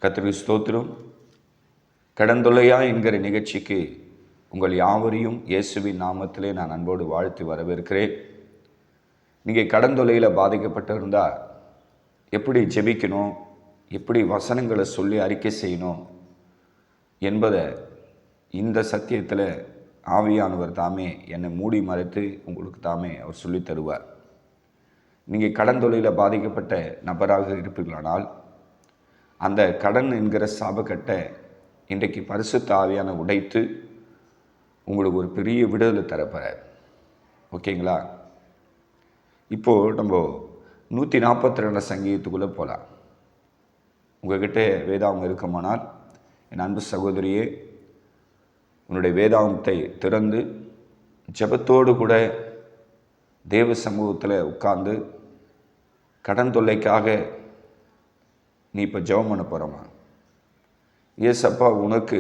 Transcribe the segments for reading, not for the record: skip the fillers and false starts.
கர்த்தருக்கு ஸ்தோத்திரம். கடந்தொல்லையா என்கிற நிகழ்ச்சிக்கு உங்கள் யாவரையும் இயேசுவின் நாமத்திலே நான் அன்போடு வாழ்த்து வரவேற்கிறேன். நீங்கள் கடந்தொல்லையில் பாதிக்கப்பட்டிருந்தால் எப்படி ஜெபிக்கணும், எப்படி வசனங்களை சொல்லி அறிக்கை செய்யணும் என்பதை இந்த சத்தியத்தில் ஆவியானவர் தாமே என்னை மூடி மறைத்து உங்களுக்கு தாமே அவர் சொல்லி தருவார். நீங்கள் கடந்தொல்லையில் பாதிக்கப்பட்ட நபராக இருப்பீர்களானால் அந்த கடன் என்கிற சாபக்கட்டை இன்றைக்கு பரிசுத்த ஆவியான உடைத்து உங்களுக்கு ஒரு பெரிய விடுதலை தரப்போகிறார். ஓகேங்களா? இப்போது நம்ம 142 சங்கீதத்துக்குள்ளே போகலாம். உங்கள்கிட்ட வேதாகம் இருக்குமானால் என் அன்பு சகோதரியே, உன்னுடைய வேதாகத்தை திறந்து ஜெபத்தோடு கூட தேவ சமூகத்தில் உட்கார்ந்து கடன் தொல்லைக்காக நீ இப்போ ஜெபம் பண்ண போகிறோமா? ஏசப்பா உனக்கு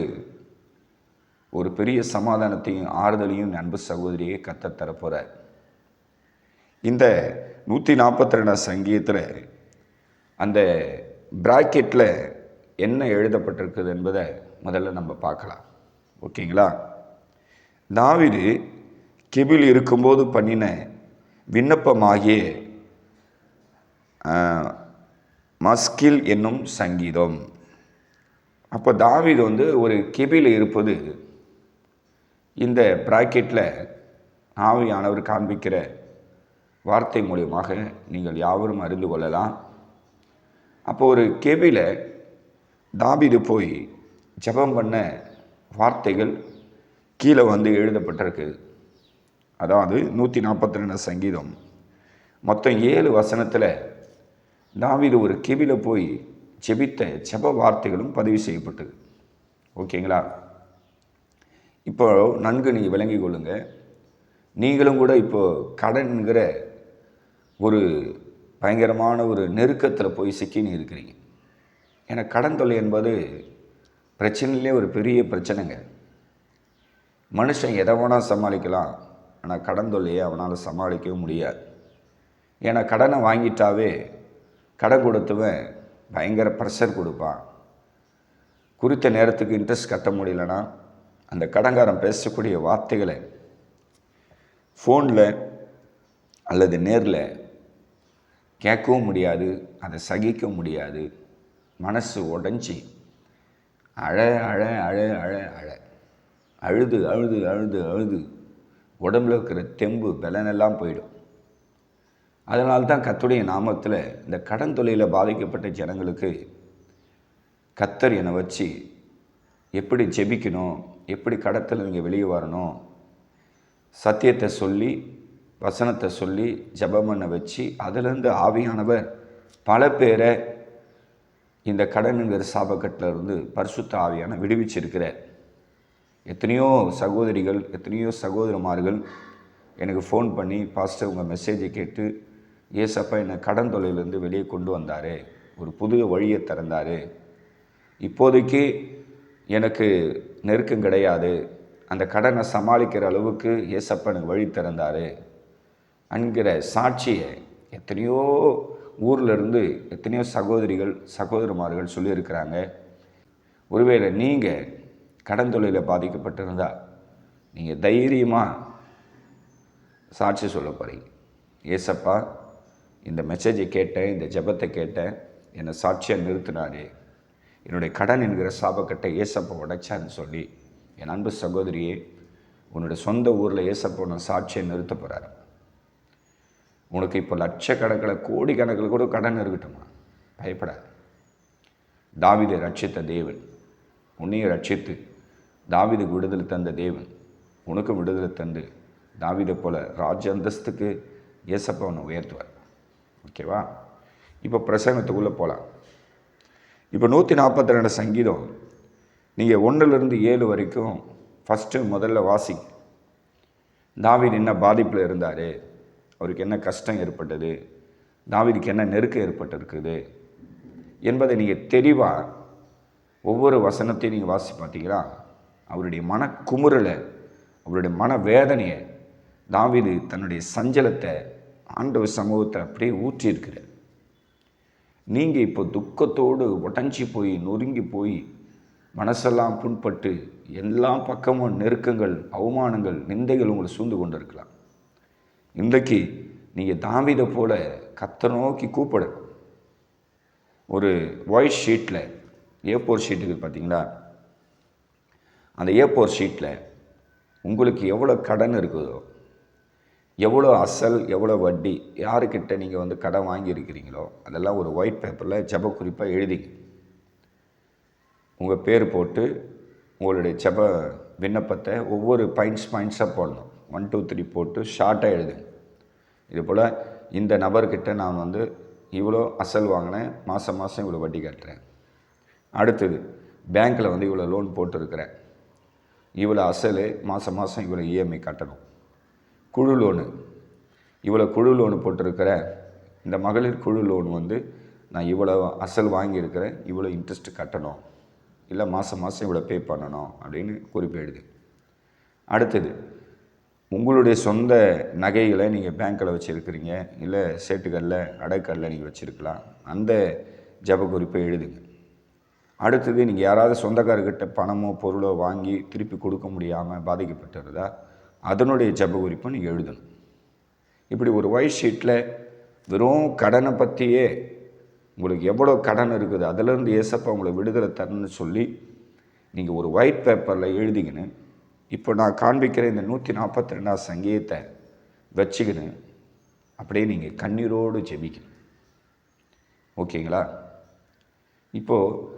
ஒரு பெரிய சமாதானத்தையும் ஆறுதலையும் அன்பு சகோதரியை கத்த தரப்போகிறார். இந்த 142 சங்கீதத்தில் அந்த பிராக்கெட்டில் என்ன எழுதப்பட்டிருக்குது என்பதை முதல்ல நம்ம பார்க்கலாம். ஓகேங்களா? தாவீது கெபில் இருக்கும்போது பண்ணின விண்ணப்பமாகிய மஸ்கில் என்னும் சங்கீதம். அப்போ தாவீது ஒரு கெபில் இருப்பது இந்த பிராக்கெட்டில் ஆவியானவர் காண்பிக்கிற வார்த்தை மூலியமாக நீங்கள் யாவரும் அறிந்து கொள்ளலாம். அப்போ ஒரு கெபில தாவீது போய் ஜெபம் பண்ண வார்த்தைகள் கீழே எழுதப்பட்டிருக்கு. அதாவது 142 சங்கீதம் மொத்தம் 7 வசனத்தில் தாவீது ஒரு கெபில போய் ஜெபித்த ஜெப வார்த்தைகளும் பதிவு செய்யப்பட்டது. ஓகேங்களா? இப்போ நன்கு நீங்கள் விளங்கி கொள்ளுங்க. நீங்களும் கூட இப்போது கடன்கிற ஒரு பயங்கரமான ஒரு நெருக்கத்தில் போய் சிக்கின்னு இருக்கிறீங்க. ஏன்னா கடன் தொல்லை என்பது பிரச்சனையிலே ஒரு பெரிய பிரச்சனைங்க. மனுஷன் எதை வேணால் சமாளிக்கலாம், ஆனால் கடன் தொல்லையை அவனால் சமாளிக்கவும் முடியாது. ஏன்னா கடனை வாங்கிட்டாவே கடன் கொடுத்தவன் பயங்கர ப்ரெஷர் கொடுப்பான். குறித்த நேரத்துக்கு இன்ட்ரெஸ்ட் கட்ட முடியலன்னா அந்த கடன்காரன் பேசக்கூடிய வார்த்தைகளை ஃபோனில் அல்லது நேரில் கேட்கவும் முடியாது, அதை சகிக்கவும் முடியாது. மனசு உடஞ்சி அழ அழ அழ அழ அழ அழுது அழுது அழுது அழுது உடம்புல இருக்கிற தெம்பு பலனெல்லாம் போயிடும். அதனால்தான் கர்த்தருடைய நாமத்தில் இந்த கடன் தொல்லையில் பாதிக்கப்பட்ட ஜனங்களுக்கு கர்த்தர் என்னை வச்சு எப்படி ஜெபிக்கணும், எப்படி கடத்தில் நீங்கள் வெளியே வரணும், சத்தியத்தை சொல்லி வசனத்தை சொல்லி ஜெபம் பண்ண வச்சு அதிலிருந்து ஆவியானவர் பல பேரை இந்த கடனுங்கிற சாபக்கட்டில் இருந்து பரிசுத்த ஆவியான விடுவிச்சிருக்கிறார். எத்தனையோ சகோதரிகள், எத்தனையோ சகோதரமார்கள் எனக்கு ஃபோன் பண்ணி, பாஸ்டர் உங்கள் மெசேஜை கேட்டு ஏசப்பா என்னை கடன் தொல்லையிலேருந்து வெளியே கொண்டு வந்தார், ஒரு புது வழியை திறந்தார், இப்போதைக்கு எனக்கு நெருக்கம் கிடையாது, அந்த கடனை சமாளிக்கிற அளவுக்கு ஏசப்பா எனக்கு வழி திறந்தார் என்கிற சாட்சியை எத்தனையோ ஊர்லேருந்து எத்தனையோ சகோதரிகள் சகோதரமார்கள் சொல்லியிருக்கிறாங்க. ஒருவேளை நீங்கள் கடன் தொல்லையில் பாதிக்கப்பட்டிருந்தால் நீங்கள் தைரியமாக சாட்சி சொல்ல போகிறீங்க. ஏசப்பா இந்த மெசேஜை கேட்டேன், இந்த ஜெபத்தை கேட்டேன், என்னை சாட்சியாக நிறுத்தினாரு, என்னுடைய கடன் என்கிற சாபக்கட்டை ஏசப்பா உடைச்சான்னு சொல்லி என் அன்பு சகோதரியே, உன்னுடைய சொந்த ஊரில் ஏசப்பா உன்னை சாட்சியை நிறுத்த போகிறார். உனக்கு இப்போ லட்சக்கணக்கில் கோடிக்கணக்கில் கூட கடன் இருக்கட்டுமா, பயப்படாது. தாவீதை ரட்சித்த தேவன் உன்னையும் ரட்சித்து தாவீதுக்கு விடுதலை தந்த தேவன் உனக்கும் விடுதலை தந்து தாவீதை போல ராஜ அந்தஸ்துக்கு ஏசப்பா உன்னை உயர்த்துவார். ஓகேவா? இப்போ பிரசங்கத்துக்குள்ளே போகலாம். இப்போ 142 சங்கீதம் நீங்கள் 1லிருந்து 7 வரைக்கும் ஃபஸ்ட்டு முதல்ல வாசிங்க. தாவீது என்ன பாதிப்பில் இருந்தார், அவருக்கு என்ன கஷ்டம் ஏற்பட்டது, தாவீதுக்கு என்ன நெருக்கம் ஏற்பட்டிருக்குது என்பதை நீங்கள் தெளிவாக ஒவ்வொரு வசனத்தையும் நீங்கள் வாசி பார்த்தீங்கன்னா அவருடைய மனக்குமுறலை, அவருடைய மன வேதனையை, தாவீது தன்னுடைய சஞ்சலத்தை ஆண்டவர் சமூகத்தை அப்படியே ஊற்றியிருக்கிறார். நீங்கள் இப்போ துக்கத்தோடு உடஞ்சி போய் நொறுங்கி போய் மனசெல்லாம் புண்பட்டு எல்லா பக்கமும் நெருக்கங்கள், அவமானங்கள், நிந்தைகள் உங்களை சூழ்ந்து கொண்டு இருக்கலாம். இன்றைக்கு நீங்கள் தாவீதை போல கர்த்தரை நோக்கி கூப்பிட, ஒரு வாய்ஸ் ஷீட்டில் A4 ஷீட்டுக்கு பார்த்தீங்களா, அந்த A4 ஷீட்டில் உங்களுக்கு எவ்வளோ கடன் இருக்குதோ, எவ்வளோ அசல், எவ்வளோ வட்டி, யாருக்கிட்ட நீங்கள் கடன் வாங்கியிருக்கிறீங்களோ அதெல்லாம் ஒரு ஒயிட் பேப்பரில் ஜெப குறிப்பாக எழுதிங்க. உங்கள் பேர் போட்டு உங்களுடைய ஜெப விண்ணப்பத்தை ஒவ்வொரு பாயிண்ட்ஸாக போடணும். 1 2 3 போட்டு ஷார்ட்டாக எழுதுங்க. இது போல் இந்த நபர்கிட்ட நான் இவ்வளோ அசல் வாங்கினேன், மாதம் மாதம் இவ்வளோ வட்டி கட்டுறேன். அடுத்தது பேங்க்கில் இவ்வளோ லோன் போட்டிருக்கிறேன், இவ்வளோ அசல், மாதம் மாதம் இவ்வளோ இஎம்ஐ கட்டணும். குழு லோனு, இவ்வளோ குழு லோனு போட்டிருக்கிறேன், இந்த மகளிர் குழு லோன் நான் இவ்வளோ அசல் வாங்கியிருக்கிறேன், இவ்வளோ இன்ட்ரெஸ்ட் கட்டணும், இல்லை மாதம் மாதம் இவ்வளோ பே பண்ணணும் அப்படின்னு குறிப்பு எழுது. அடுத்தது உங்களுடைய சொந்த நகைகளை நீங்கள் பேங்க்கில் வச்சுருக்கிறீங்க, இல்லை சேட்டுகளில் அடைக்கல்ல நீங்கள் வச்சுருக்கலாம், அந்த ஜெப குறிப்பை எழுதுங்க. அடுத்தது நீங்கள் யாராவது சொந்தக்காரர்கிட்ட பணமோ பொருளோ வாங்கி திருப்பி கொடுக்க முடியாமல் பாதிக்கப்பட்டிருந்தா அதனுடைய ஜெப குறிப்பை நீங்கள் எழுதணும். இப்படி ஒரு ஒயிட் ஷீட்டில் வெறும் கடனை பற்றியே உங்களுக்கு எவ்வளோ கடன் இருக்குது, அதிலேருந்து ஏசப்பா உங்களை விடுதலை தரணும்னு சொல்லி நீங்கள் ஒரு ஒயிட் பேப்பரில் எழுதிக்கின்னு, இப்போ நான் காண்பிக்கிற இந்த 142 சங்கீதத்தை வச்சுக்கின்னு அப்படியே நீங்கள் கண்ணீரோடு ஜெபிக்கணும். ஓகேங்களா? இப்போது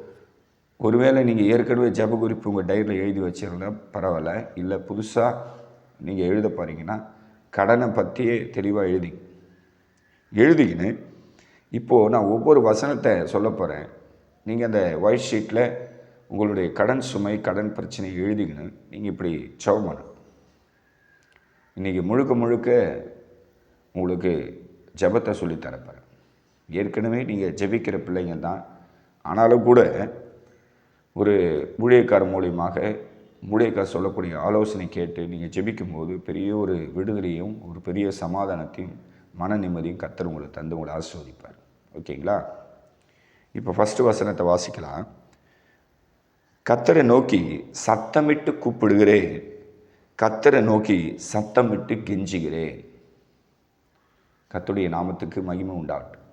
ஒருவேளை நீங்கள் ஏற்கனவே ஜெப குறிப்பு உங்கள் டைரியில் எழுதி வச்சுருந்தா பரவாயில்ல, இல்லை புதுசாக நீங்கள் எழுத போகிறீங்கன்னா கடனை பற்றியே தெளிவாக எழுதிக்கின்னு இப்போது நான் ஒவ்வொரு வசனத்தை சொல்ல போகிறேன். நீங்கள் அந்த ஒயிட் ஷீட்டில் உங்களுடைய கடன் சுமை, கடன் பிரச்சனையை எழுதிக்கின்னு நீங்கள் இப்படி ஜெபம் பண்ணணும். இன்றைக்கி முழுக்க உங்களுக்கு ஜெபத்தை சொல்லித்தரப்போகிறேன். ஏற்கனவே நீங்கள் ஜெபிக்கிற பிள்ளைங்க தான், ஆனாலும் கூட ஒரு ஊழியக்காரர் மூலியமாக ஊழியக்காரர் சொல்லக்கூடிய ஆலோசனை கேட்டு நீங்கள் ஜெபிக்கும்போது பெரிய ஒரு விடுதலையும் ஒரு பெரிய சமாதானத்தையும் மன நிம்மதியும் கர்த்தர் உங்களை தந்து உங்களை ஆசீர்வதிப்பார். ஓகேங்களா? இப்போ ஃபஸ்ட்டு வசனத்தை வாசிக்கலாம். கர்த்தரை நோக்கி சத்தமிட்டு கூப்பிடுகிறேன், கர்த்தரை நோக்கி சத்தமிட்டு கெஞ்சுகிறேன். கர்த்தருடைய நாமத்துக்கு மகிமை உண்டாகட்டும்.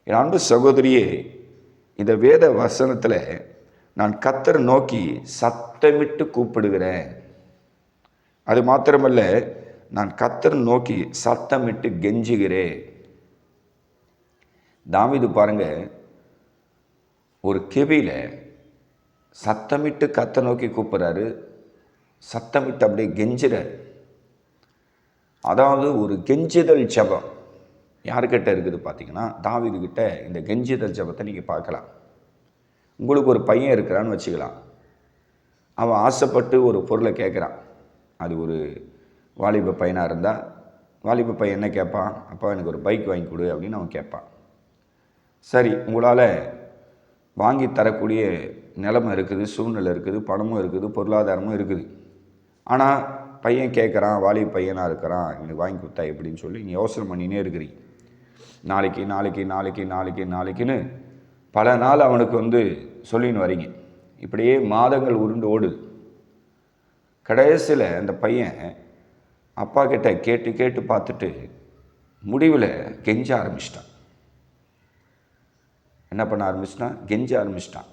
என் அன்பு சகோதரியே, இந்த வேத வசனத்தில் நான் கர்த்தரை நோக்கி சத்தமிட்டு கூப்பிடுகிறேன், அது மாத்திரமல்ல, நான் கர்த்தரை நோக்கி சத்தமிட்டு கெஞ்சுகிறேன். தாவீது பாருங்க, ஒரு கெபியில் சத்தமிட்டு கர்த்தரை நோக்கி கூப்பிட்றாரு, சத்தமிட்டு அப்படியே கெஞ்சுறாரு. அதாவது ஒரு கெஞ்சுதல் ஜெபம் யாருக்கிட்ட இருக்குது பார்த்தீங்கன்னா தாவீது கிட்ட இந்த கெஞ்சுதல் ஜெபத்தை நீங்கள் பார்க்கலாம். உங்களுக்கு ஒரு பையன் இருக்கிறான்னு வச்சுக்கலாம், அவன் ஆசைப்பட்டு ஒரு பொருளை கேட்குறான். அது ஒரு வாலிப பையனாக இருந்தால் வாலிப பையன் என்ன கேட்பான், அப்பா எனக்கு ஒரு பைக் வாங்கி கொடு அப்படின்னு அவன் கேட்பான். சரி, உங்களால் வாங்கி தரக்கூடிய நிலைமை இருக்குது, சூழ்நிலை இருக்குது, பணமும் இருக்குது, பொருளாதாரமும் இருக்குது. ஆனால் பையன் கேட்குறான், வாலிப பையனாக இருக்கிறான், இவனுக்கு வாங்கி கொடுத்தா எப்படின்னு சொல்லி நீங்கள் யோசனை பண்ணினே இருக்கிறீங்க. நாளைக்கு நாளைக்கு நாளைக்கு நாளைக்கு நாளைக்குன்னு பல நாள் அவனுக்கு சொல்லின்னு வரீங்க. இப்படியே மாதங்கள் உருண்டு ஓடுது. கடைசியில் அந்த பையன் அப்பா கிட்ட கேட்டு கேட்டு பார்த்துட்டு முடிவில் கெஞ்ச ஆரம்பிச்சிட்டான். என்ன பண்ண ஆரம்பிச்சிட்டான்? கெஞ்ச ஆரம்பிச்சிட்டான்.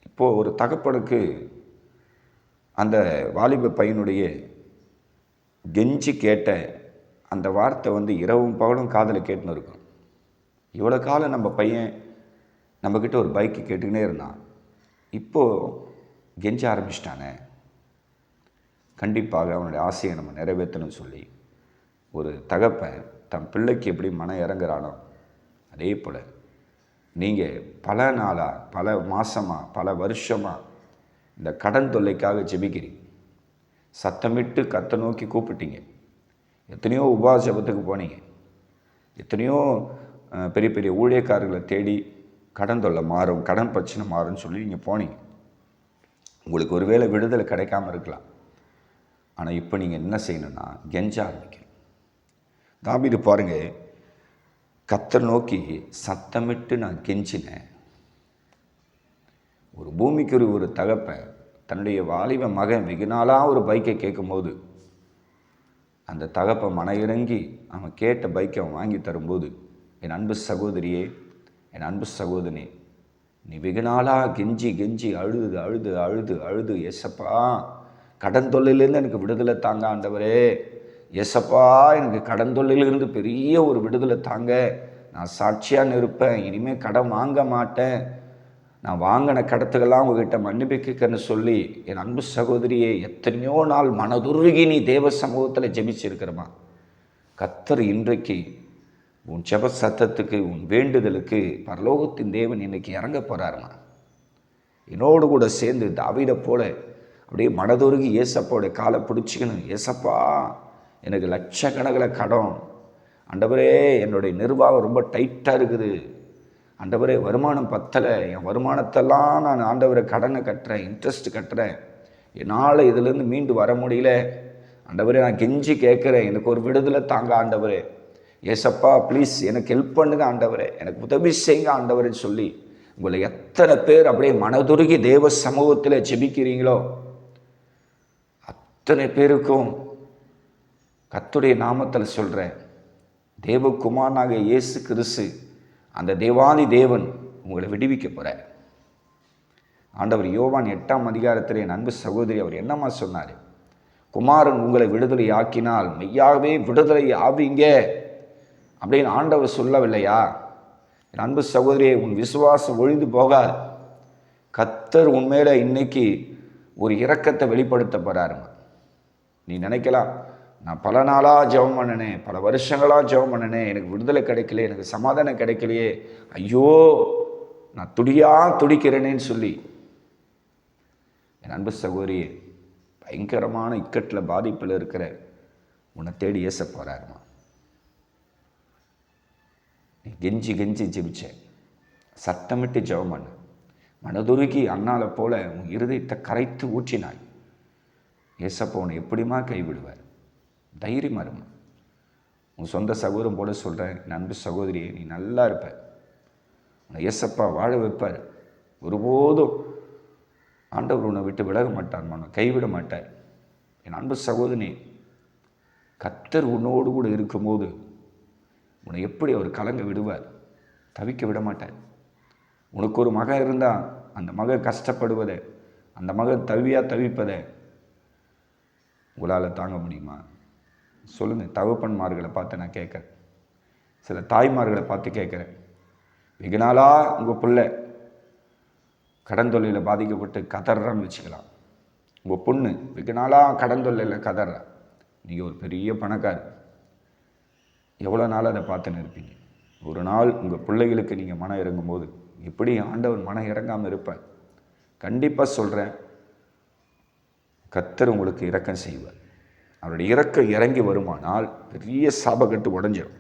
இப்போது ஒரு தகப்பனுக்கு அந்த வாலிப பையனுடைய கெஞ்சி கேட்ட அந்த வார்த்தை இரவும் பகலும் காதில் கேட்டுன்னு இருக்கும். இவ்வளோ காலம் நம்ம பையன் நம்மக்கிட்ட ஒரு பைக்கு கேட்டுக்கினே இருந்தான், இப்போது கெஞ்ச ஆரம்பிச்சிட்டானே, கண்டிப்பாக அவனுடைய ஆசையை நம்ம நிறைவேற்றணும்னு சொல்லி ஒரு தகப்பன் தன் பிள்ளைக்கு எப்படி மனம் இறங்குறானோ அதே போல் நீங்கள் பல நாளாக, பல மாதமாக, பல வருஷமாக இந்த கடன் தொல்லைக்காக ஜெபிக்கிறீங்க. சத்தமிட்டு கர்த்தரை நோக்கி கூப்பிட்டீங்க. எத்தனையோ உபவாச ஜெபத்துக்கு போனீங்க, எத்தனையோ பெரிய பெரிய ஊழியக்காரர்களை தேடி கடன் தொல்லை மாறும், கடன் பிரச்சனை மாறும்னு சொல்லி நீங்கள் போனீங்க. உங்களுக்கு ஒருவேளை விடுதலை கிடைக்காமல் இருக்கலாம். ஆனால் இப்போ நீங்கள் என்ன செய்யணும்னா கெஞ்ச ஆரம்பிக்கணும். தாவீது பாருங்கள், கர்த்தர் நோக்கி சத்தமிட்டு நான் கெஞ்சினேன். ஒரு பூமிக்கு ஒரு தகப்பன் தன்னுடைய வாலிப மகன் வெகு நாளாக ஒரு பைக்கை கேட்கும்போது அந்த தகப்பன் மன இறங்கி அவன் கேட்ட பைக்கை அவன் வாங்கி தரும்போது, என் அன்பு சகோதரியே, என் அன்பு சகோதரனே, நீ வெகு நாளாக கெஞ்சி கெஞ்சி அழுது அழுது அழுது அழுது, ஏசப்பா கடன் தொல்லையிலேருந்து எனக்கு விடுதலை தாங்க ஆண்டவரே, ஏசப்பா எனக்கு கடன் தொல்லையிலிருந்து பெரிய ஒரு விடுதலை தாங்க, நான் சாட்சியாக இருப்பேன், இனிமேல் கடன் வாங்க மாட்டேன், நான் வாங்கின கடத்துக்கெல்லாம் உங்ககிட்ட மன்னிப்பு கேட்கன்னு சொல்லி, என் அன்பு சகோதரியே, எத்தனையோ நாள் மனதுருகி நீ தேவ சமூகத்தில் ஜெபிச்சிருக்கிறமா. கர்த்தர் இன்றைக்கு உன் ஜெப சத்தத்துக்கு, உன் வேண்டுதலுக்கு பரலோகத்தின் தேவன் இன்னைக்கு இறங்க போகிறாருமா. என்னோடு கூட சேர்ந்து தாவீதை போல அப்படியே மனதுருகி ஏசப்பாவோட காலை பிடிச்சிக்கணும். ஏசப்பா எனக்கு லட்சக்கணக்கில் கடன், ஆண்டவரே என்னுடைய நிர்வாகம் ரொம்ப டைட்டாக இருக்குது, ஆண்டவரே வருமானம் பத்தலை, என் வருமானத்தெல்லாம் நான் ஆண்டவரை கடனை கட்டுறேன், இன்ட்ரெஸ்ட் கட்டுறேன், என்னால் இதிலேருந்து மீண்டு வர முடியல, ஆண்டவரே நான் கெஞ்சி கேட்குறேன், எனக்கு ஒரு விடுதலை தாங்க ஆண்டவரே, ஏசப்பா ப்ளீஸ் எனக்கு ஹெல்ப் பண்ணுங்க ஆண்டவரே, எனக்கு உதவி செய்யுங்க ஆண்டவரேன்னு சொல்லி உங்களை எத்தனை பேர் அப்படியே மனதுருகி தேவ சமூகத்தில் ஜெபிக்கிறீங்களோ அத்தனை பேருக்கும் கர்த்தருடைய நாமத்தில் சொல்கிறேன், தேவகுமாரனாக இயேசு கிறிஸ்து அந்த தேவாதி தேவன் உங்களை விடுவிக்க போகிறார். ஆண்டவர் யோவான் 8ஆம் அதிகாரத்தில் என் அன்பு சகோதரி அவர் என்னம்மா சொன்னார்? குமாரன் உங்களை விடுதலை ஆக்கினால் மெய்யாகவே விடுதலை ஆவீங்க அப்படின்னு ஆண்டவர் சொல்லவில்லையா? என் அன்பு சகோதரியை, உன் விசுவாசம் ஒழிந்து போகாது. கர்த்தர் உண்மையில இன்னைக்கு ஒரு இரக்கத்தை வெளிப்படுத்த போகிறாருங்க. நீ நினைக்கலாம், நான் பல நாளாக ஜெபம் பண்ணினேன், பல வருஷங்களாக ஜெபம் பண்ணினேன், எனக்கு விடுதலை கிடைக்கலையே, எனக்கு சமாதானம் கிடைக்கலையே, ஐயோ நான் துடிக்கிறேனேன்னு சொல்லி, என் அன்பு சகோதரியே, பயங்கரமான இக்கட்டில் பாதிப்பில் இருக்கிற உன்னை தேடி ஏச போகிறாருமா. நீ கெஞ்சி கெஞ்சி ஜெபிச்சேன், சத்தமிட்டு ஜெபம் பண்ணு, மனதுருகி அண்ணால போல உன் இருதயத்தை கரைத்து ஊற்றினாய். ஏசப்பா உன்னை எப்படிமா கைவிடுவார்? தைரியமாக இருமா. உன் சொந்த சகோதரம் போல சொல்கிறேன், என் அன்பு சகோதரியை, நீ நல்லா இருப்ப, உன்னை ஏசப்பா வாழ வைப்பார். ஒருபோதும் ஆண்டவர் உன்னை விட்டு விலக மாட்டார், உன்னை கைவிட மாட்டார். என் அன்பு சகோதரி, கர்த்தர் உன்னோடு கூட இருக்கும்போது உன்னை எப்படி அவர் கலங்க விடுவார்? தவிக்க விட மாட்டார். உனக்கு ஒரு மகன் இருந்தால் அந்த மகன் கஷ்டப்படுவதை, அந்த மகன் தவிப்பதை உங்களால் தாங்க முடியுமா? சொல்லுங்கள். தகப்பன்மார்களை பார்த்து நான் கேட்குறேன், சில தாய்மார்களை பார்த்து கேட்குறேன். வெகு நாளாக உங்கள் பிள்ளை கடன் தொல்லையில் பாதிக்கப்பட்டு கதறான்னு வச்சுக்கலாம். உங்கள் பொண்ணு வெகு நாளாக கடன் தொல்லையில் கதறா. நீங்கள் ஒரு பெரிய பணக்காரர், எவ்வளோ நாள் அதை பார்த்துன்னு இருப்பீங்க? ஒரு நாள் உங்கள் பிள்ளைகளுக்கு நீங்கள் மனம் இறங்கும் போது எப்படி ஆண்டவர் மனம் இறங்காமல் இருப்பார்? கண்டிப்பாக சொல்கிறேன், கர்த்தர் உங்களுக்கு இரக்கம் செய்வார். அவருடைய இரக்கம் இறங்கி வருமானால் பெரிய சாபக்கட்டு உடஞ்சிடும்.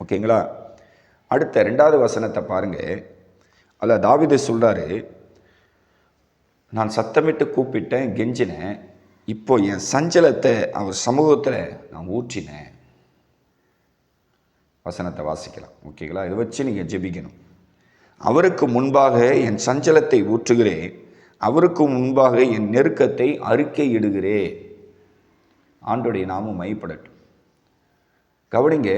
ஓகேங்களா? அடுத்த 2வது வசனத்தை பாருங்கள். அதில் தாவீது சொல்கிறாரு, நான் சத்தமிட்டு கூப்பிட்டேன், கெஞ்சினேன், இப்போ என் சஞ்சலத்தை அவர் சமூகத்தில் நான் ஊற்றினேன். வசனத்தை வாசிக்கலாம். ஓகேங்களா? இதை வச்சு நீங்கள் ஜெபிக்கணும். அவருக்கு முன்பாக என் சஞ்சலத்தை ஊற்றுகிறேன், அவருக்கு முன்பாக என் நெருக்கத்தை அறிக்கையிடுகிறேன். ஆண்டோடைய நாமம் மையப்படட்டும். கவனிங்க,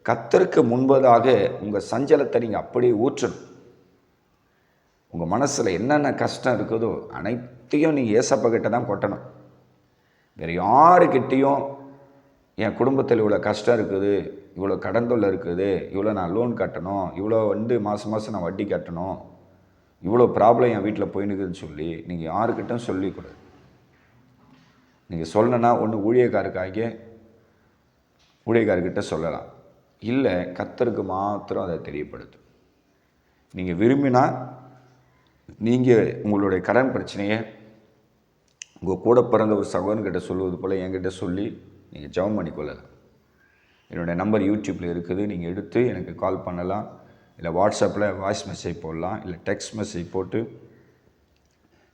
கர்த்தருக்கு முன்பதாக உங்கள் சஞ்சலத்தை நீங்கள் அப்படியே ஊற்றணும். உங்கள் மனசில் என்னென்ன கஷ்டம் இருக்குதோ அனைத்தையும் நீங்கள் ஏசப்பா கிட்ட தான் கொட்டணும். வேறு யாருக்கிட்டேயும் என் குடும்பத்தில் இவ்வளோ கஷ்டம் இருக்குது, இவ்வளோ கடன் தொல்லை இருக்குது, இவ்வளோ நான் லோன் கட்டணும், இவ்வளோ மாதம் மாதம் நான் வட்டி கட்டணும், இவ்வளோ ப்ராப்ளம் என் வீட்டில் போயினுக்குதுன்னு சொல்லி நீங்கள் யாருக்கிட்டும் சொல்லிக்கூடாது. நீங்கள் சொல்லணுன்னா ஒன்று ஊழியக்காரர்கிட்ட சொல்லலாம், இல்லை கர்த்தருக்கு மாத்திரம் அதை தெரியப்படுத்தும். நீங்கள் விரும்பினா நீங்கள் உங்களுடைய கடன் பிரச்சனையை உங்கள் கூட பிறந்த ஒரு சகோதரன்கிட்ட சொல்லுவது போல் என்கிட்ட சொல்லி நீங்கள் ஜெபம் பண்ணிக்கொள்ளலாம். என்னுடைய நம்பர் யூடியூப்பில் இருக்குது, நீங்கள் எடுத்து எனக்கு கால் பண்ணலாம், இல்லை வாட்ஸ்அப்பில் வாய்ஸ் மெசேஜ் போடலாம், இல்லை டெக்ஸ்ட் மெசேஜ் போட்டு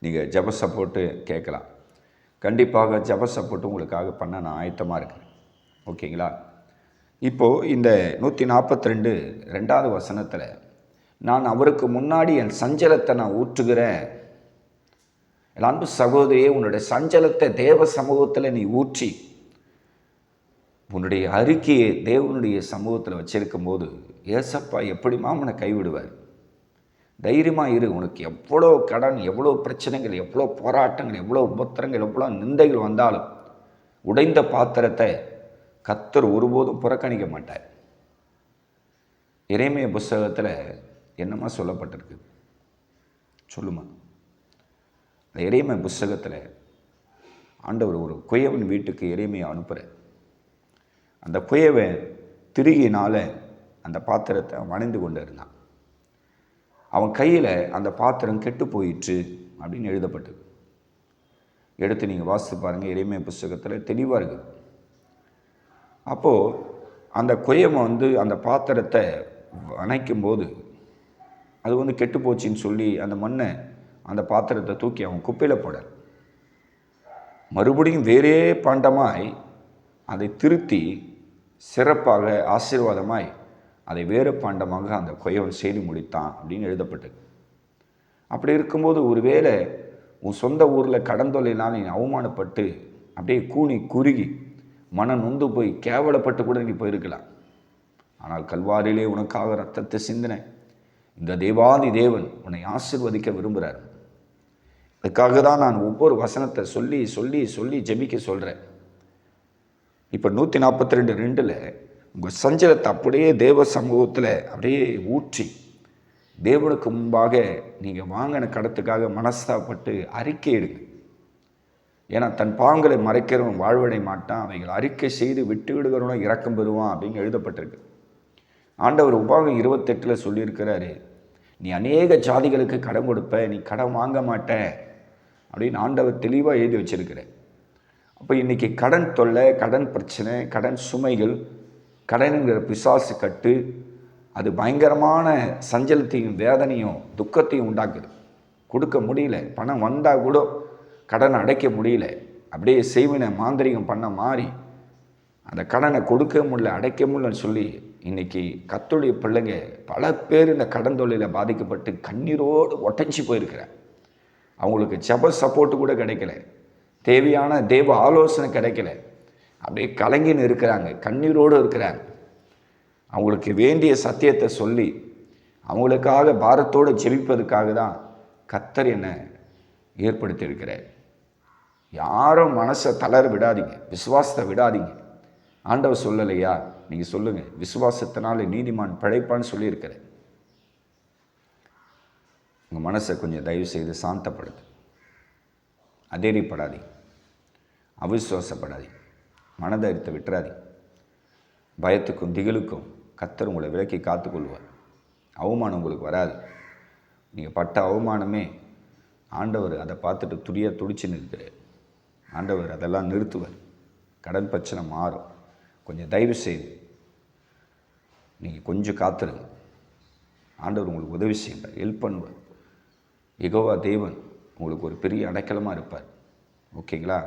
நீங்கள் ஜெப சப்போர்ட்டு கேட்கலாம். கண்டிப்பாக ஜெப சப்போர்ட்டு உங்களுக்காக பண்ண நான் ஆயத்தமாக இருக்கேன். ஓகேங்களா? இப்போது இந்த 142 2வது வசனத்தில், நான் அவருக்கு முன்னாடி என் சஞ்சலத்தை நான் ஊற்றுகிறேன். அன்பு சகோதரியே, உன்னுடைய சஞ்சலத்தை தேவ சமூகத்தில் நீ ஊற்றி உன்னுடைய அறிக்கையை தேவனுடைய சமூகத்தில் வச்சிருக்கும் போது ஏசப்பா எப்படிமா உன்னை கைவிடுவார்? தைரியமாக இரு. உனக்கு எவ்வளோ கடன், எவ்வளோ பிரச்சனைகள், எவ்வளோ போராட்டங்கள், எவ்வளோ உபத்திரங்கள், எவ்வளோ நிந்தைகள் வந்தாலும் உடைந்த பாத்திரத்தை கர்த்தர் ஒருபோதும் புறக்கணிக்க மாட்டார். எரேமியா புஸ்தகத்தில் என்னமா சொல்லப்பட்டிருக்கு சொல்லுமா? எரேமியா புஸ்தகத்தில் ஆண்டவர் ஒரு குயவன் வீட்டுக்கு எரேமியா அனுப்புகிறார். அந்த குயவன் திருகினால் அந்த பாத்திரத்தை வணைந்து கொண்டு இருந்தான். அவன் கையில் அந்த பாத்திரம் கெட்டு போயிற்று அப்படின்னு எழுதப்பட்டது. எடுத்து நீங்கள் வாசித்து பாருங்கள், எரேமியா புஸ்தகத்தில் தெளிவாக இருக்குது. அப்போது அந்த குயவன் அந்த பாத்திரத்தை வணைக்கும் போது அது கெட்டு போச்சின்னு சொல்லி அந்த மண்ணை அந்த பாத்திரத்தை தூக்கி அவன் குப்பையில் போட, மறுபடியும் வேறே பாண்டமாய் அதை திருத்தி சிறப்பாக ஆசீர்வாதமாய் அதை வேறு பாண்டமாக அந்த குயவன் செய்து முடித்தான் அப்படின்னு எழுதப்பட்டது. அப்படி இருக்கும்போது ஒருவேளை உன் சொந்த ஊரில் கடன் தொல்லையினால் நீ அவமானப்பட்டு அப்படியே கூனி குறுகி மனம் நொந்து போய் கேவலப்பட்டு கூட நீ போயிருக்கலாம். ஆனால் கல்வாரியிலே உனக்காக ரத்தத்தை சிந்தின இந்த தேவாதி தேவன் உன்னை ஆசீர்வதிக்க விரும்புகிறார். அதுக்காக தான் நான் ஒவ்வொரு வசனத்தை சொல்லி சொல்லி சொல்லி ஜெபிக்க சொல்கிறேன். இப்போ 142:2 உங்கள் சஞ்சலத்தை அப்படியே தேவ சமூகத்தில் அப்படியே ஊற்றி தேவனுக்கு முன்பாக நீங்கள் வாங்கின கடத்துக்காக மனஸ்தாப்பட்டு அறிக்கை எடுங்க. ஏன்னா தன் பாவங்களை மறைக்கிறவன் வாழ்வடை மாட்டான், அவைகள் அறிக்கை செய்து விட்டு விடுகிறவனும் இரக்கம் பெறுவான் அப்படின்னு எழுதப்பட்டிருக்கு. ஆண்டவர் உபாகம் 28 சொல்லியிருக்கிறாரு, நீ அநேக ஜாதிகளுக்கு கடன் கொடுப்ப, நீ கடன் வாங்க மாட்ட அப்படின்னு ஆண்டவர் தெளிவாக எழுதி வச்சிருக்கிற. அப்போ இன்றைக்கி கடன் தொல்லை, கடன் பிரச்சனை, கடன் சுமைகள், கடனுங்கிற பிசாசு கட்டு அது பயங்கரமான சஞ்சலத்தையும் வேதனையும் துக்கத்தையும் உண்டாக்குது. கொடுக்க முடியல, பணம் வந்தால் கூட கடனை அடைக்க முடியல, அப்படியே செய்வினை மாந்திரிகம் பண்ண மாறி அந்த கடனை கொடுக்க முடியல, அடைக்க முடியலன்னு சொல்லி இன்றைக்கி கர்த்தருடைய பிள்ளைங்க பல பேர் இந்த கடன் தொல்லையில் பாதிக்கப்பட்டு கண்ணீரோடு ஒட்டஞ்சி போயிருக்கிறேன். அவங்களுக்கு ஜெப சப்போர்ட்டு கூட கிடைக்கல, தேவையான தேவ ஆலோசனை கிடைக்கல, அப்படியே கலங்கின்னு இருக்கிறாங்க, கண்ணீரோடு இருக்கிறாங்க. அவங்களுக்கு வேண்டிய சத்தியத்தை சொல்லி அவங்களுக்காக பாரத்தோடு ஜெபிப்பதுக்காக தான் கர்த்தர் என்னை ஏற்படுத்தியிருக்கிறார். யாரும் மனசை தளர விடாதீங்க, விசுவாசத்தை விடாதீங்க. ஆண்டவர் சொல்லலையா? நீங்கள் சொல்லுங்கள், விசுவாசத்தினால நீதிமான் பிழைப்பான்னு சொல்லியிருக்கிறேன். உங்கள் மனசை கொஞ்சம் தயவு செய்து சாந்தப்படுது. அதேறிப்படாதீங்க, அவிசுவாசப்படாதீங்க, மனதைரியத்தை விட்டுறாதீங்க. பயத்துக்கும் திகிலுக்கும் கர்த்தர் உங்களை விலக்கி காத்துக்கொள்வார். அவமானம் உங்களுக்கு வராது. நீங்கள் பட்ட அவமானமே ஆண்டவர் அதை பார்த்துட்டு துடிச்சுன்னு இருக்கிறார். ஆண்டவர் அதெல்லாம் நிறுத்துவார். கடன் பிரச்சனை மாறும். கொஞ்சம் தயவு செய்து நீங்கள் கொஞ்சம் காத்துருங்க. ஆண்டவர் உங்களுக்கு உதவி செய்வார், ஹெல்ப் பண்ணுவார். யெகோவா தேவன் உங்களுக்கு ஒரு பெரிய அடைக்கலமாக இருப்பார். ஓகேங்களா?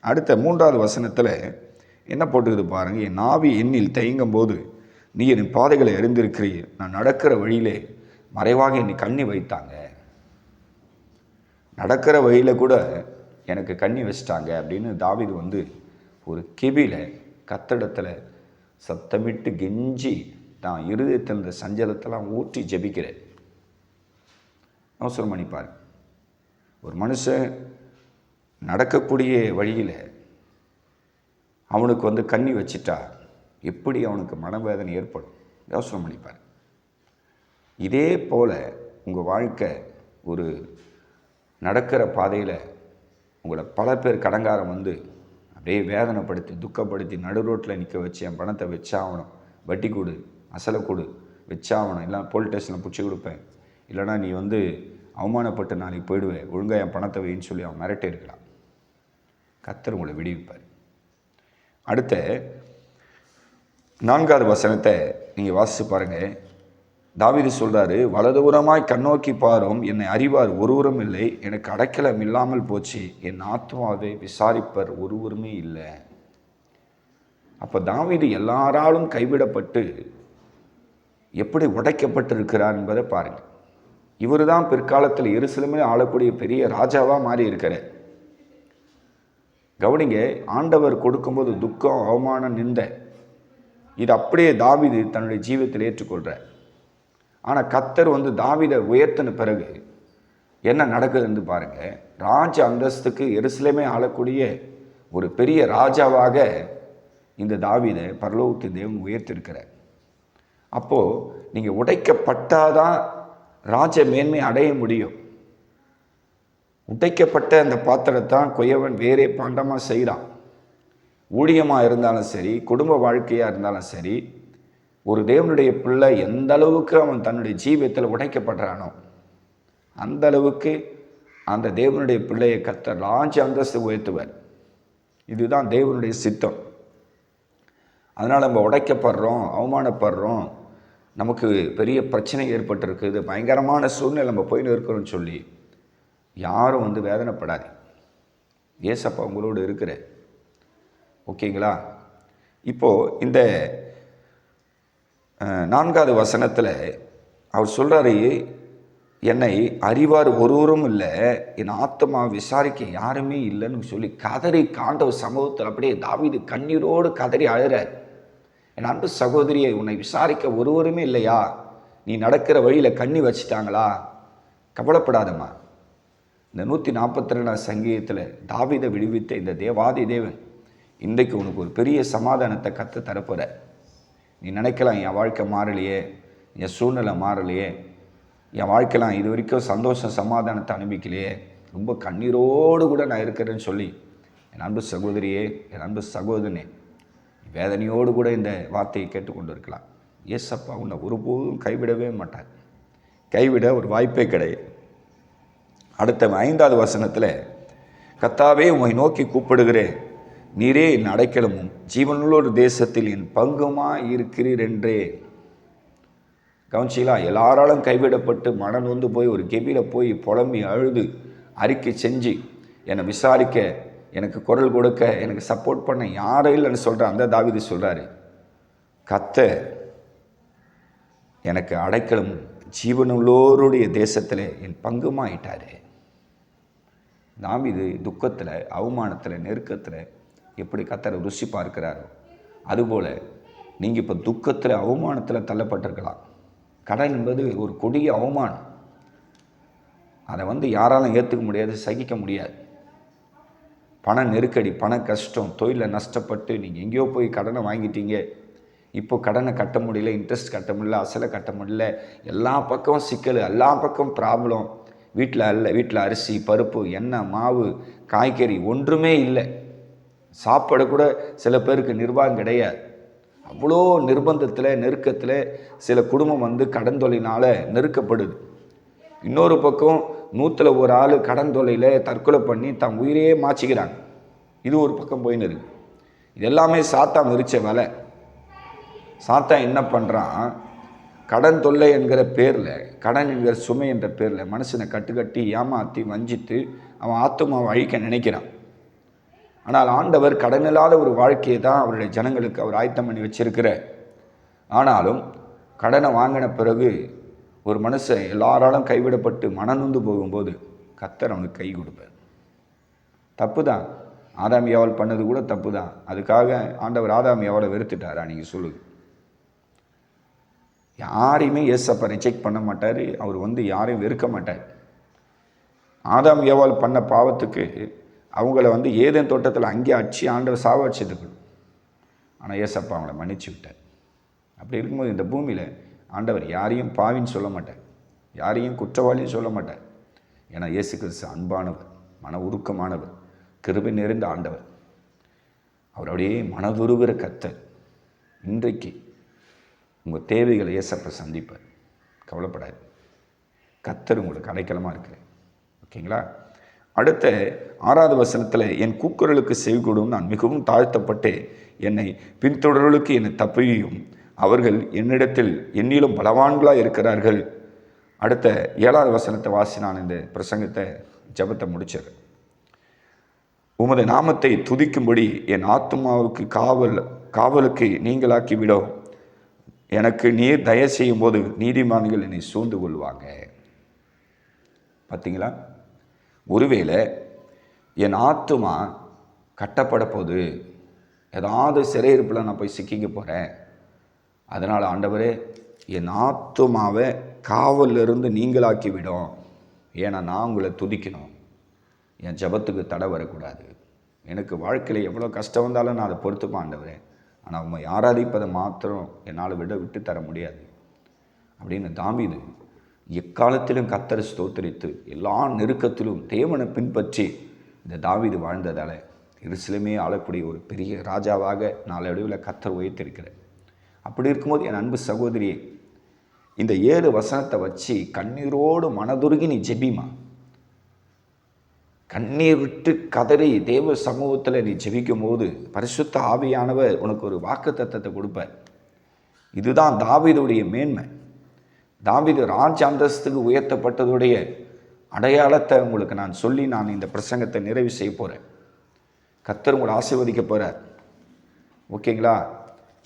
அடுத்த 3வது வசனத்தில் என்ன போட்டுக்குது பாருங்கள். என் ஆவி எண்ணில் தயங்கும் போது நீ என் பாதைகளை அறிந்திருக்கிறீ, நான் நடக்கிற வழியிலே மறைவாக என்னை கண்ணி வைத்தாங்க. நடக்கிற வழியில் கூட எனக்கு கண்ணி வச்சிட்டாங்க அப்படின்னு தாவீது ஒரு கிபியில் கத்தடத்தில் சத்தமிட்டு கெஞ்சி தான் இருதயத்தில் இந்த சஞ்சலத்தெல்லாம் ஊற்றி ஜெபிக்கிறேன். அவசரம் பண்ணிப்பார். ஒரு மனுஷன் நடக்கக்கூடிய வழியில் அவனுக்கு கண்ணி வச்சிட்டா எப்படி அவனுக்கு மனவேதனை ஏற்படும்? யோசனை பண்ணிப்பார். இதே போல் உங்கள் வாழ்க்கை ஒரு நடக்கிற பாதையில் உங்களை பல பேர் கடங்காரம் அப்படியே வேதனைப்படுத்தி துக்கப்படுத்தி நடு ரோட்டில் நிற்க வச்சு என் பணத்தை வச்சாகணும், வட்டி கொடு, அசலை கொடு, வச்சாகணும், இல்லை போலீஸ் ஸ்டேஷனில் பிடிச்சி கொடுப்பேன், இல்லைனா நீ அவமானப்பட்டு நாளைக்கு போயிடுவேன், ஒழுங்காக என் பணத்தை வைன்னு சொல்லி அவன் மிரட்டே இருக்கலாம். கர்த்தர் உங்களை விடுவிப்பார். அடுத்த 4வது வசனத்தை நீங்கள் வாசித்து பாருங்கள். தாவீது சொல்கிறாரு, வலதுபுறமாய் கண்ணோக்கி பாரும், என்னை அறிவார் ஒருவரும் இல்லை, எனக்கு அடைக்கலம் இல்லாமல் போச்சு, என் ஆத்மாவை விசாரிப்பர் ஒருவருமே இல்லை. அப்போ தாவீது எல்லாராலும் கைவிடப்பட்டு எப்படி உடைக்கப்பட்டிருக்கிறார் என்பதை பாருங்கள். இவர் தான் பிற்காலத்தில் எருசலேமை ஆளக்கூடிய பெரிய ராஜாவாக மாறி இருக்கிறார். கவனிங்க, ஆண்டவர் கொடுக்கும்போது துக்கம், அவமானம், நிந்தை, இது அப்படியே தாவீது தன்னுடைய ஜீவியத்தில் ஏற்றுக்கொள்கிறார். ஆனால் கர்த்தர் தாவீதை உயர்த்தின பிறகு என்ன நடக்குதுன்னு பாருங்க. ராஜ அந்தஸ்துக்கு எருசலேமை ஆளக்கூடிய ஒரு பெரிய ராஜாவாக இந்த தாவீதை பரலோகத்தின் தேவன் உயர்த்திருக்கிறார். அப்போது நீங்கள் உடைக்கப்பட்டாதான் ராஜ மேன்மை அடைய முடியும். உடைக்கப்பட்ட அந்த பாத்திரத்தான் கொயவன் வேறே பாண்டமாக செய்கிறான். ஊழியமாக இருந்தாலும் சரி, குடும்ப வாழ்க்கையாக இருந்தாலும் சரி, ஒரு தேவனுடைய பிள்ளை எந்த அளவுக்கு அவன் தன்னுடைய ஜீவியத்தில் உடைக்கப்படுறானோ அந்த அளவுக்கு அந்த தேவனுடைய பிள்ளையை கர்த்தர் ராஜ அந்தஸ்து உயர்த்துவார். இதுதான் தேவனுடைய சித்தம். அதனால் நம்ம உடைக்கப்படுறோம், அவமானப்படுறோம், நமக்கு பெரிய பிரச்சனை ஏற்பட்டிருக்குது, பயங்கரமான சூழ்நிலை நம்ம போயின்னு இருக்கிறோன்னு சொல்லி யாரும் வேதனைப்படாது. ஏசப்பா உங்களோடு இருக்கிற, ஓகேங்களா? இப்போது இந்த 4வது வசனத்தில் அவர் சொல்கிறாரு, என்னை அறிவார் ஒருவரும் இல்லை, என் ஆத்மா விசாரிக்க யாருமே இல்லைன்னு சொல்லி கதறி காண்டவர் சமூகத்தில் அப்படியே தாவீது கண்ணீரோடு கதறி அழுறார். என் அன்பு சகோதரியை, உன்னை விசாரிக்க ஒருவருமே இல்லையா? நீ நடக்கிற வழியில் கண்ணி வச்சிட்டாங்களா? கவலைப்படாதம்மா. இந்த 142 சங்கீதத்தில் தாவீதை விடுவித்த இந்த தேவாதி தேவன் இன்றைக்கு உனக்கு ஒரு பெரிய சமாதானத்தை கற்று தரப்போற. நீ நினைக்கலாம், என் வாழ்க்கை மாறலையே, என் சூழ்நிலை மாறலையே, என் வாழ்க்கைலாம் இது வரைக்கும் சந்தோஷம் சமாதானத்தை அனுபவிக்கலையே, ரொம்ப கண்ணீரோடு கூட நான் இருக்கிறேன்னு சொல்லி என் அன்பு சகோதரியே, என் அன்பு சகோதரனே, வேதனையோடு கூட இந்த வார்த்தையை கேட்டுக்கொண்டு இருக்கலாம். ஏசப்பா உன்னை ஒருபோதும் கைவிடவே மாட்டார். கைவிட ஒரு வாய்ப்பே கிடையாது. அடுத்த 5வது வசனத்தில், கர்த்தாவே உம்மை நோக்கி கூப்பிடுகிறேன், நீரே என் அடைக்கலமும் ஜீவனுள்ளொரு தேசத்தில் என் பங்குமா இருக்கிறீர் என்றே. கவனிச்சிங்களா? எல்லாராலும் கைவிடப்பட்டு மனம் போய் ஒரு கெபியில் போய் புலம்பி அழுது அறிக்கை செஞ்சு என்னை விசாரிக்க, எனக்கு குரல் கொடுக்க, எனக்கு சப்போர்ட் பண்ண யாரும் இல்லைன்னு சொல்கிற அந்த தாவீது சொல்கிறாரு, கர்த்தர் எனக்கு அடைக்கலம் ஜீவனுள்ளோருடைய தேசத்தில் என் பங்குமாயிட்டாரு. தாவீது துக்கத்தில், அவமானத்தில், நெருக்கத்தில் எப்படி கர்த்தரை ருசி பார்க்கிறாரோ அதுபோல் நீங்கள் இப்போ துக்கத்தில், அவமானத்தில் தள்ளப்பட்டிருக்கலாம். கடன் என்பது ஒரு கொடிய அவமானம். அதை யாராலும் ஏற்றுக்க முடியாது, சகிக்க முடியாது. பண நெருக்கடி, பண கஷ்டம், தொழிலில் நஷ்டப்பட்டு நீங்கள் எங்கேயோ போய் கடனை வாங்கிட்டீங்க, இப்போ கடனை கட்ட முடியல, இன்ட்ரெஸ்ட் கட்ட முடியல, அசலை கட்ட முடியல, எல்லா பக்கமும் சிக்கல், எல்லா பக்கம் ப்ராப்ளம். வீட்டில் அரிசி, பருப்பு, எண்ணெய், மாவு, காய்கறி ஒன்றுமே இல்லை. சாப்பாடு கூட சில பேருக்கு நிர்வாகம் கிடையாது. அவ்வளோ நிர்பந்தத்தில், நெருக்கத்தில் சில குடும்பம் கடன் தொல்லையினால் நெருக்கப்படுது. இன்னொரு பக்கம் 100ல் ஒரு ஆள் கடன் தொல்லையில் தற்கொலை பண்ணி தன் உயிரையே மாச்சிக்கிறாங்க. இது ஒரு பக்கம் போயின்னு இருக்குது. இது எல்லாமே சாத்தான் விரிச்ச வேலை. சாத்தான் என்ன பண்ணுறான், கடன் தொல்லை என்கிற பேரில், கடன் என்கிற சுமை என்ற பேரில் மனுஷனை கட்டுக்கட்டி ஏமாற்றி வஞ்சித்து அவன் ஆத்துமாவை அழிக்க நினைக்கிறான். ஆனால் ஆண்டவர் கடன் இல்லாத ஒரு வாழ்க்கையை தான் அவருடைய ஜனங்களுக்கு அவர் ஆயத்தம் பண்ணி வச்சிருக்கிறார். ஆனாலும் கடனை வாங்கின பிறகு ஒரு மனுஷன் எல்லாராலும் கைவிடப்பட்டு மனநொந்து போகும்போது கர்த்தர் அவனுக்கு கை கொடுப்பார். தப்பு தான், ஆதாம் ஏவாள் பண்ணது கூட தப்பு தான். அதுக்காக ஆண்டவர் ஆதாம் ஏவாளை வெறுத்துட்டாரா? நீங்கள் சொல்லுங்க. யாரையுமே ஏசப்பா ரிஜெக்ட் பண்ண மாட்டார். அவர் யாரையும் வெறுக்க மாட்டார். ஆதாம் ஏவாள் பண்ண பாவத்துக்கு அவங்கள ஏதேன் தோட்டத்தில் அங்கேயே அடிச்சு ஆண்டவர் சாவடிச்சதுக்கு, ஆனால் ஏசப்பா அவங்கள மன்னிச்சு விட்டார். அப்படி இருக்கும்போது இந்த பூமியில் ஆண்டவர் யாரையும் பாவின்னு சொல்ல மாட்டார், யாரையும் குற்றவாளின்னு சொல்ல மாட்டார். ஏன்னா இயேசு கிறிஸ்து அன்பானவர், மன உருக்கமானவர், கிருபை நிறைந்த ஆண்டவர். அவர் அப்படியே மனதுருகிற கர்த்தர். இன்றைக்கு உங்கள் தேவைகளை ஏசப்பா சந்திப்பார். கவலைப்படாது, கர்த்தர் உங்களுக்கு அடைக்கலமாக இருக்கிறார். ஓகேங்களா? அடுத்த 6வது வசனத்தில், என் கூக்குரலுக்கு செவிகொடும், நான் மிகவும் தாழ்த்தப்பட்டு என்னை பின்தொடர்களுக்கு என்னை தப்பியும், அவர்கள் என்னிலும் பலவான்களாக இருக்கிறார்கள். அடுத்த 7வது வசனத்தை வாசி நான் இந்த பிரசங்கத்தை ஜபத்தை முடிச்சிடுறேன். உமது நாமத்தை துதிக்கும்படி என் ஆத்துமாவுக்கு காவலுக்கு நீங்களாக்கிவிடும். எனக்கு நீர் தயவு செய்யும் போது நீதிமான்கள் என்னை சூழ்ந்து கொள்வாங்க. பார்த்தீங்களா? ஒருவேளை என் ஆத்துமா கட்டப்பட போது, ஏதாவது சிறையிருப்பில் நான் போய் சிக்கிக்க போகிறேன், அதனால் ஆண்டவரே என் ஆத்துமாவை காவலிருந்து நீங்களாக்கி விடும். ஏன்னா நான் உங்களை துதிக்கணும், என் ஜபத்துக்கு தடை வரக்கூடாது. எனக்கு வாழ்க்கையில் எவ்வளோ கஷ்டம் வந்தாலும் நான் அதை பொறுத்துப்பேன் ஆண்டவரே, ஆனால் உண்மை ஆராதிப்பதை மாத்திரம் என்னால் விட்டு தர முடியாது அப்படின்னு தாவீது எக்காலத்திலும் கர்த்தரை ஸ்தோத்திரித்து எல்லா நெருக்கத்திலும் தேவனை பின்பற்றி இந்த தாவீது வாழ்ந்ததால் எருசலேமே ஆளக்கூடிய ஒரு பெரிய ராஜாவாக நாளடைவில் கர்த்தர் உயர்த்திருக்கிறார். அப்படி இருக்கும்போது என் அன்பு சகோதரியை, இந்த 7 வசனத்தை வச்சு கண்ணீரோடு மனதுருகி நீ ஜெபிமா. கண்ணீர் விட்டு கதறி தேவ சமூகத்தில் நீ ஜெபிக்கும் போது பரிசுத்த ஆவியானவர் உனக்கு ஒரு வாக்குத்தத்தத்தை கொடுப்பார். இதுதான் தாவீதுடைய மேன்மை. தாவீது ராஜ அந்தஸ்துக்கு உயர்த்தப்பட்டதுடைய அடையாளத்தை உங்களுக்கு நான் சொல்லி நான் இந்த பிரசங்கத்தை நிறைவு செய்ய போகிறேன். கர்த்தர் உங்களை ஆசீர்வதிக்க போகிறார். ஓகேங்களா?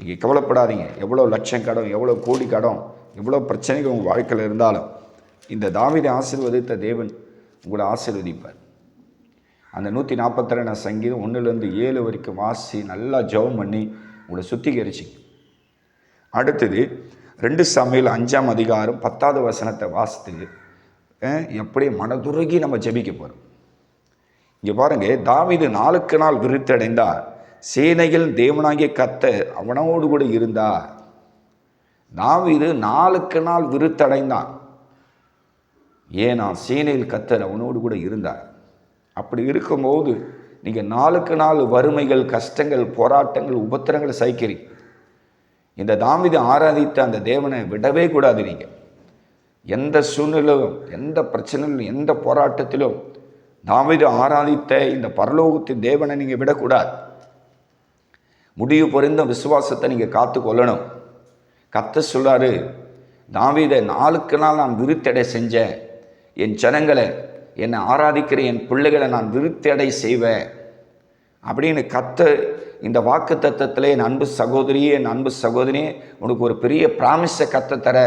நீங்கள் கவலைப்படாதீங்க. எவ்வளோ லட்சம் கடன், எவ்வளோ கோடி கடன், எவ்வளோ பிரச்சனைகள் உங்கள் வாழ்க்கையில் இருந்தாலும் இந்த தாவீதை ஆசீர்வதித்த தேவன் உங்களை ஆசீர்வதிப்பார். அந்த 142 சங்கீதம் 1-7 வரைக்கும் வாசி நல்லா ஜெபம் பண்ணி உங்களை சுத்திகரிச்சு. அடுத்தது 2 சாமுவேல் 5ஆம் அதிகாரம் 10வது வசனத்தை வாசித்து எப்படி மனதுருகி நம்ம ஜெபிக்க போகிறோம். இங்கே பாருங்க, தாவீது நாளுக்கு நாள் விருத்தடைந்தார், சேனைகள் தேவனாகிய கர்த்தர் அவனோடு கூட இருந்தார். தாவீது நாளுக்கு நாள் விருத்தடைந்தான். ஏன்னா சேனையில் கர்த்தர் அவனோடு கூட இருந்தார். அப்படி இருக்கும்போது நீங்கள் நாளுக்கு நாள் வறுமைகள், கஷ்டங்கள், போராட்டங்கள், உபத்திரங்களை சகிக்கிறீங்க. இந்த தாவீது ஆராதித்த அந்த தேவனை விடவே கூடாது. நீங்கள் எந்த சூழ்நிலையிலும், எந்த பிரச்சனையிலும், எந்த போராட்டத்திலும் தாவீது ஆராதித்த இந்த பரலோகத்தின் தேவனை நீங்கள் விடக்கூடாது. முடிவு பொருந்த விசுவாசத்தை நீங்கள் காத்து கொள்ளணும். கர்த்தர் சொல்றாரு, தாவீதை நாளுக்கு நாள் நான் விருத்தடை செஞ்சேன், என் ஜனங்களை, என்னை ஆராதிக்கிற என் பிள்ளைகளை நான் விருத்தடை செய்வேன் அப்படின்னு கர்த்தர் இந்த வாக்கு தத்தத்தில் என் அன்பு சகோதரியே, என் அன்பு சகோதரியே, உனக்கு ஒரு பெரிய ப்ராமிஸை கர்த்தர் தர.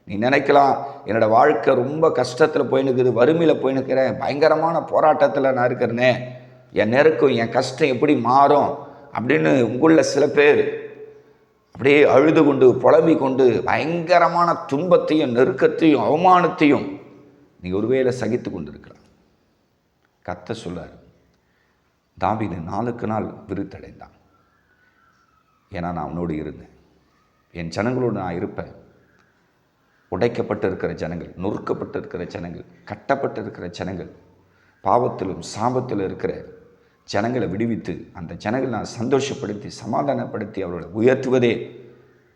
நீ நினைக்கலாம், என்னோடய வாழ்க்கை ரொம்ப கஷ்டத்தில் போயினுக்குது, வறுமையில் போயினுக்கிறேன், பயங்கரமான போராட்டத்தில் நான் இருக்கிறேனே, என் நெருக்கம், என் கஷ்டம் எப்படி மாறும் அப்படின்னு உங்களில் சில பேர் அப்படியே அழுது கொண்டு புலம்பிக் கொண்டு பயங்கரமான துன்பத்தையும் நெருக்கத்தையும் அவமானத்தையும் நீங்கள் ஒருவேளை சகித்து கொண்டு இருக்கலாம். கர்த்தர் சொல்றார், தாவீது நாளுக்கு நாள் விருத்தடைந்தான். ஏன்னா நான் அவனோடு இருந்தேன், என் ஜனங்களோடு நான் இருப்பேன். உடைக்கப்பட்டு இருக்கிற ஜனங்கள், நொறுக்கப்பட்டு இருக்கிற ஜனங்கள், கட்டப்பட்டு இருக்கிற ஜனங்கள், பாவத்திலும் சாபத்திலும் இருக்கிற ஜனங்களை விடுவித்து அந்த ஜனங்களை நான் சந்தோஷப்படுத்தி சமாதானப்படுத்தி அவர்களை உயர்த்துவதே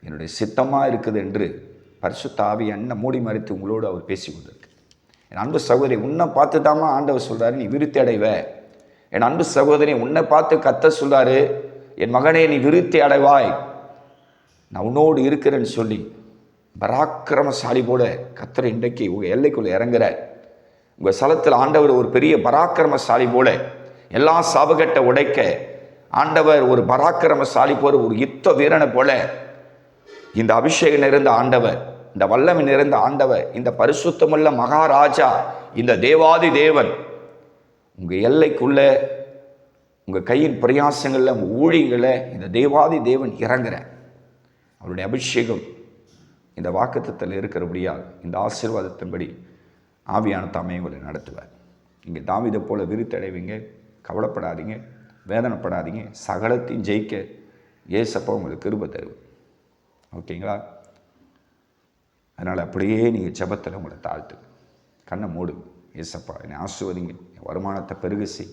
என்னுடைய சித்தமாக இருக்குது என்று பரிசுத்த ஆவி அண்ணன் மூடி மறைத்து உங்களோடு அவர் பேசி கொண்டிருக்கு. என் அன்பு சகோதரி, உன்னை பார்த்து தாமா ஆண்டவர் சொல்கிறாரு நீ விருத்தி அடைவ. என் அன்பு சகோதரி, உன்னை பார்த்து கர்த்தர் சொல்றாரு, என் மகனே நீ விருத்தி அடைவாய், நான் உன்னோடு இருக்கிறேன்னு சொல்லி பராக்கிரமசாலி போல கர்த்தர் இன்றைக்கு உங்கள் எல்லைக்குள்ளே இறங்குற. உங்கள் ஸ்தலத்தில் ஆண்டவர் ஒரு பெரிய பராக்கிரமசாலி போல எல்லா சாபகட்டை உடைக்க ஆண்டவர் ஒரு பராக்கிரமசாலி போல, ஒரு யுத்த வீரனை போல இந்த அபிஷேகம் நிறைந்த ஆண்டவர், இந்த வல்லமை நிறைந்த ஆண்டவர், இந்த பரிசுத்தமுள்ள மகாராஜா, இந்த தேவாதி தேவன் உங்கள் எல்லைக்குள்ள, உங்கள் கையின் பிரயாசங்களில், உங்கள் ஊழியங்களில் இந்த தேவாதி தேவன் இறங்குற அவருடைய அபிஷேகம் இந்த வாக்குத்தத்தில் இருக்கிறபடியால் இந்த ஆசீர்வாதத்தின்படி ஆவியான தாமே உங்களை நடத்துவார். இங்கே தாவீதை போல விருத்தடைவீங்க. கவலைப்படாதீங்க, வேதனைப்படாதீங்க. சகலத்தையும் ஜெயிக்க ஏசப்பா உங்களுக்கு கிருபை தருவார். ஓகேங்களா? அதனால் அப்படியே நீங்கள் ஜெபத்தில் உங்களை தாழ்த்து, கண்ணை மூடு. ஏசப்பா என்னை ஆசீர்வதிங்க, என் வருமானத்தை பெருக செய்.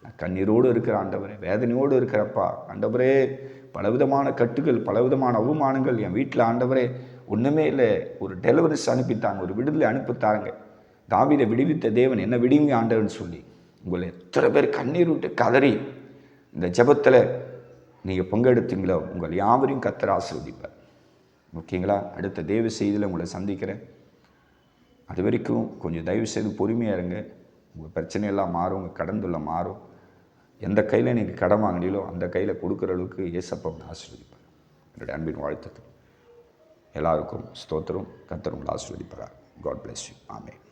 நான் கண்ணீரோடு இருக்கிற ஆண்டவரே, வேதனையோடு இருக்கிறப்பா ஆண்டவரே, பலவிதமான கட்டுகள், பலவிதமான அவமானங்கள் என் வீட்டில் ஆண்டவரே ஒன்றுமே இல்லை. ஒரு டெலிவரிஸ் அனுப்பித்தாங்க, ஒரு விடுதலை அனுப்பித்தாங்க. தாவீதை விடுவித்த தேவன் என்ன விடுங்க ஆண்டவன் சொல்லி உங்களை எத்தனை பேர் கண்ணீர் விட்டு கதறி இந்த ஜெபத்தில் நீங்கள் பங்கெடுத்தீங்களோ உங்கள் யாவரையும் கர்த்தர் ஆசீர்வதிப்பார். ஓகேங்களா? அடுத்த தேவ செய்தியில் உங்களை சந்திக்கிறேன். அது வரைக்கும் கொஞ்சம் தயவு செய்து பொறுமையாக இருங்க. உங்கள் பிரச்சனையெல்லாம் மாறும், உங்கள் கடந்துள்ள மாறும். எந்த கையில் நீங்கள் கடன் வாங்கினீங்களோ அந்த கையில் கொடுக்குற அளவுக்கு ஏசப்பா உங்களை ஆசீர்வதிப்பார். என்னுடைய அன்பின் வாழ்த்துக்கள். எல்லாருக்கும் ஸ்தோத்திரம். கர்த்தர் உங்களை ஆசீர்வதிப்பார். God bless you. ஆமென்.